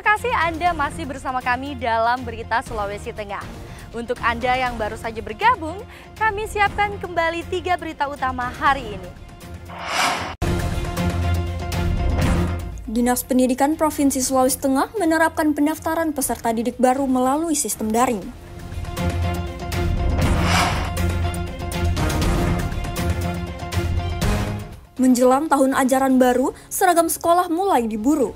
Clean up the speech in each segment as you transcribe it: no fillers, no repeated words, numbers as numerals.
Terima kasih Anda masih bersama kami dalam Berita Sulawesi Tengah. Untuk Anda yang baru saja bergabung, kami siapkan kembali 3 berita utama hari ini. Dinas Pendidikan Provinsi Sulawesi Tengah menerapkan pendaftaran peserta didik baru melalui sistem daring. Menjelang tahun ajaran baru, seragam sekolah mulai diburu.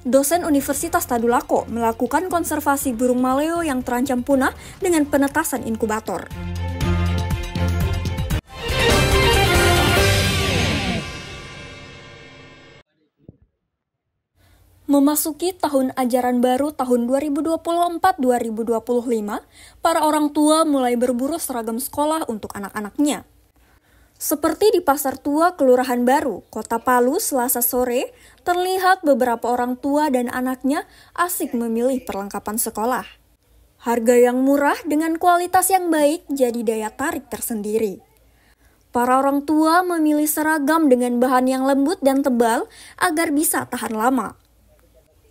Dosen Universitas Tadulako melakukan konservasi burung maleo yang terancam punah dengan penetasan inkubator. Memasuki tahun ajaran baru tahun 2024-2025, para orang tua mulai berburu seragam sekolah untuk anak-anaknya. Seperti di Pasar Tua Kelurahan Baru, Kota Palu, Selasa sore, terlihat beberapa orang tua dan anaknya asik memilih perlengkapan sekolah. Harga yang murah dengan kualitas yang baik jadi daya tarik tersendiri. Para orang tua memilih seragam dengan bahan yang lembut dan tebal agar bisa tahan lama.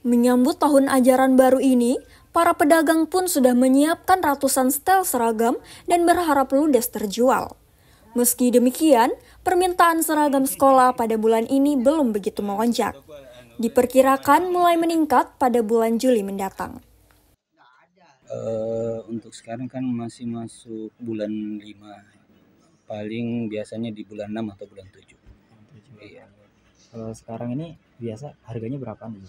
Menyambut tahun ajaran baru ini, para pedagang pun sudah menyiapkan ratusan setel seragam dan berharap ludes terjual. Meski demikian, permintaan seragam sekolah pada bulan ini belum begitu melonjak. Diperkirakan mulai meningkat pada bulan Juli mendatang. Untuk sekarang kan masih masuk bulan 5. Paling biasanya di bulan 6 atau bulan 7. Iya. Kalau sekarang ini biasa harganya berapa nih?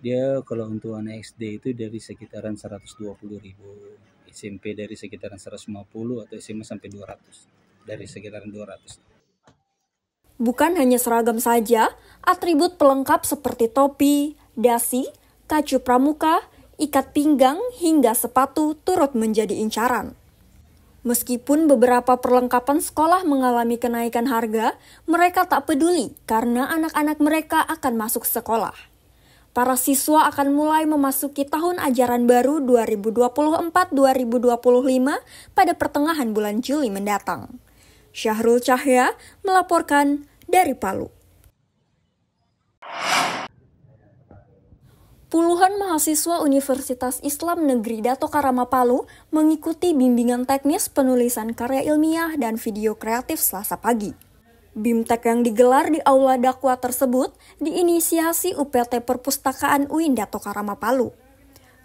Dia kalau untuk anak SD itu dari sekitaran 120.000, SMP dari sekitaran 150 atau SMA sampai 200. Dari sekitaran 200. Bukan hanya seragam saja, atribut pelengkap seperti topi, dasi, kacu pramuka, ikat pinggang hingga sepatu turut menjadi incaran. Meskipun beberapa perlengkapan sekolah mengalami kenaikan harga, mereka tak peduli karena anak-anak mereka akan masuk sekolah. Para siswa akan mulai memasuki tahun ajaran baru 2024-2025 pada pertengahan bulan Juli mendatang. Syahrul Cahya melaporkan dari Palu. Puluhan mahasiswa Universitas Islam Negeri Dato Karama Palu mengikuti bimbingan teknis penulisan karya ilmiah dan video kreatif Selasa pagi. BIMTEK yang digelar di Aula Dakwah tersebut diinisiasi UPT Perpustakaan UIN Dato Karama Palu.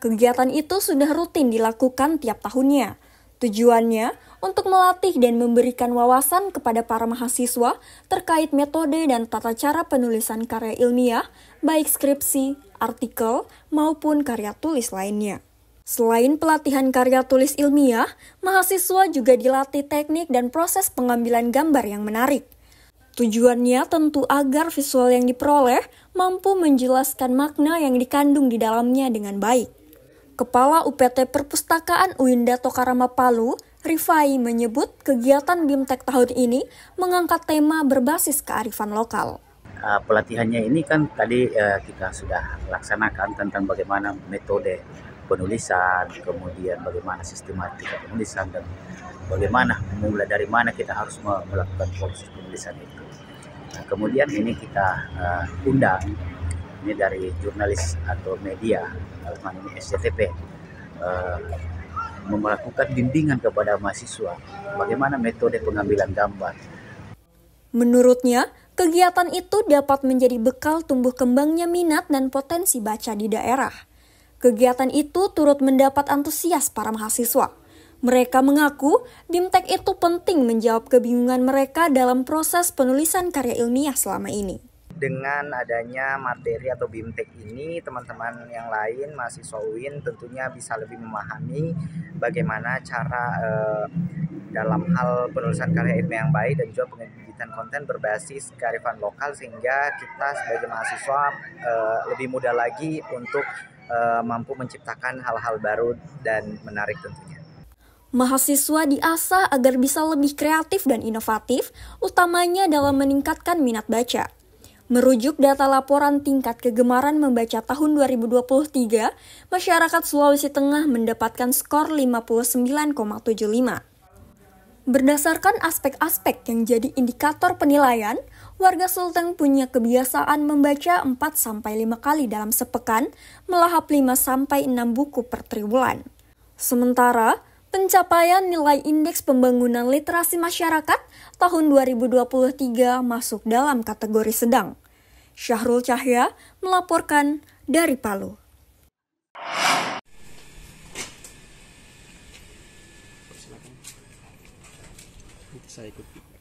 Kegiatan itu sudah rutin dilakukan tiap tahunnya. Tujuannya untuk melatih dan memberikan wawasan kepada para mahasiswa terkait metode dan tata cara penulisan karya ilmiah, baik skripsi, artikel, maupun karya tulis lainnya. Selain pelatihan karya tulis ilmiah, mahasiswa juga dilatih teknik dan proses pengambilan gambar yang menarik. Tujuannya tentu agar visual yang diperoleh mampu menjelaskan makna yang dikandung di dalamnya dengan baik. Kepala UPT Perpustakaan UIN Dato Karama Palu, Rifai, menyebut kegiatan BIMTEK tahun ini mengangkat tema berbasis kearifan lokal. Pelatihannya ini kan tadi kita sudah laksanakan tentang bagaimana metode penulisan, kemudian bagaimana sistematika penulisan, dan bagaimana mulai dari mana kita harus melakukan proses penulisan itu. Nah, kemudian ini kita undang ini dari jurnalis atau media, ini SCTP, melakukan bimbingan kepada mahasiswa bagaimana metode pengambilan gambar. Menurutnya, kegiatan itu dapat menjadi bekal tumbuh kembangnya minat dan potensi baca di daerah. Kegiatan itu turut mendapat antusias para mahasiswa. Mereka mengaku BIMTEK itu penting menjawab kebingungan mereka dalam proses penulisan karya ilmiah selama ini. Dengan adanya materi atau BIMTEK ini, teman-teman yang lain, mahasiswa UIN tentunya bisa lebih memahami bagaimana cara dalam hal penulisan karya ilmiah yang baik dan juga pengeditan konten berbasis kearifan lokal, sehingga kita sebagai mahasiswa lebih mudah lagi untuk mampu menciptakan hal-hal baru dan menarik tentunya. Mahasiswa diasah agar bisa lebih kreatif dan inovatif, utamanya dalam meningkatkan minat baca. Merujuk data laporan tingkat kegemaran membaca tahun 2023, masyarakat Sulawesi Tengah mendapatkan skor 59,75. Berdasarkan aspek-aspek yang jadi indikator penilaian, warga Sulteng punya kebiasaan membaca 4-5 kali dalam sepekan, melahap 5-6 buku per triwulan. Sementara, pencapaian nilai indeks pembangunan literasi masyarakat tahun 2023 masuk dalam kategori sedang. Syahrul Cahya melaporkan dari Palu.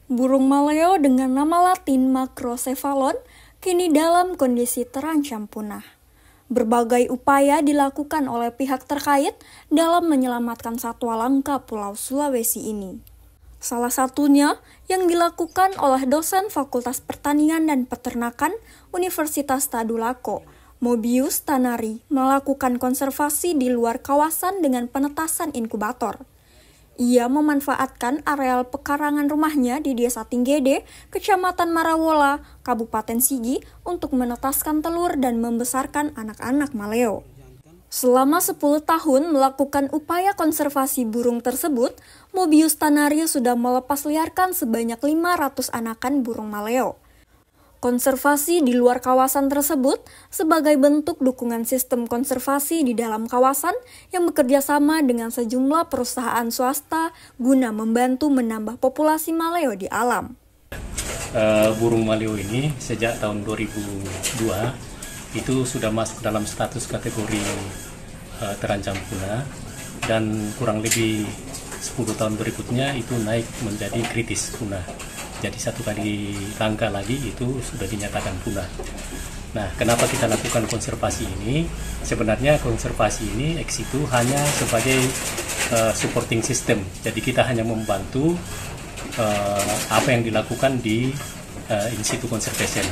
Burung maleo dengan nama latin Macrocephalon kini dalam kondisi terancam punah. Berbagai upaya dilakukan oleh pihak terkait dalam menyelamatkan satwa langka Pulau Sulawesi ini. Salah satunya yang dilakukan oleh dosen Fakultas Pertanian dan Peternakan Universitas Tadulako, Mobius Tanari, melakukan konservasi di luar kawasan dengan penetasan inkubator. Ia memanfaatkan areal pekarangan rumahnya di Desa Tinggede, Kecamatan Marawola, Kabupaten Sigi untuk menetaskan telur dan membesarkan anak-anak maleo. Selama 10 tahun melakukan upaya konservasi burung tersebut, Mobius Tanari sudah melepas liarkan sebanyak 500 anakan burung maleo. Konservasi di luar kawasan tersebut sebagai bentuk dukungan sistem konservasi di dalam kawasan yang bekerja sama dengan sejumlah perusahaan swasta guna membantu menambah populasi maleo di alam. Burung maleo ini sejak tahun 2002 itu sudah masuk dalam status kategori terancam punah, dan kurang lebih 10 tahun berikutnya itu naik menjadi kritis punah. Jadi satu kali langkah lagi itu sudah dinyatakan punah. Nah, kenapa kita lakukan konservasi ini? Sebenarnya konservasi ini ex itu hanya sebagai supporting system. Jadi kita hanya membantu apa yang dilakukan di in situ conservation.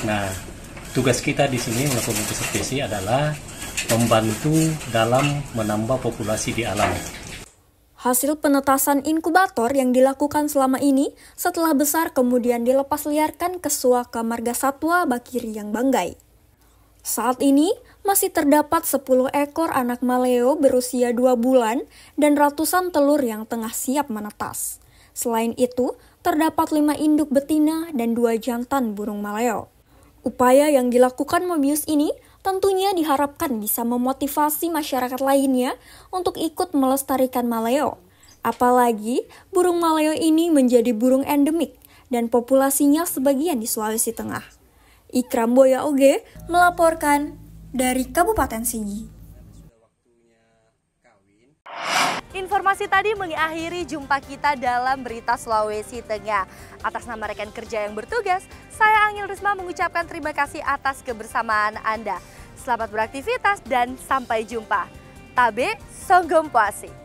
Nah, tugas kita di sini melakukan konservasi adalah membantu dalam menambah populasi di alam. Hasil penetasan inkubator yang dilakukan selama ini setelah besar kemudian dilepas liarkan ke Suaka Margasatwa Bakiri yang Banggai. Saat ini masih terdapat 10 ekor anak maleo berusia 2 bulan dan ratusan telur yang tengah siap menetas. Selain itu, terdapat 5 induk betina dan 2 jantan burung maleo. Upaya yang dilakukan Mobius ini tentunya diharapkan bisa memotivasi masyarakat lainnya untuk ikut melestarikan maleo. Apalagi burung maleo ini menjadi burung endemik dan populasinya sebagian di Sulawesi Tengah. Ikram Boya Oge melaporkan dari Kabupaten Sigi. Informasi tadi mengakhiri jumpa kita dalam Berita Sulawesi Tengah. Atas nama rekan kerja yang bertugas, saya Angel Risma mengucapkan terima kasih atas kebersamaan Anda. Selamat beraktivitas dan sampai jumpa. Tabe Songgom Puasi.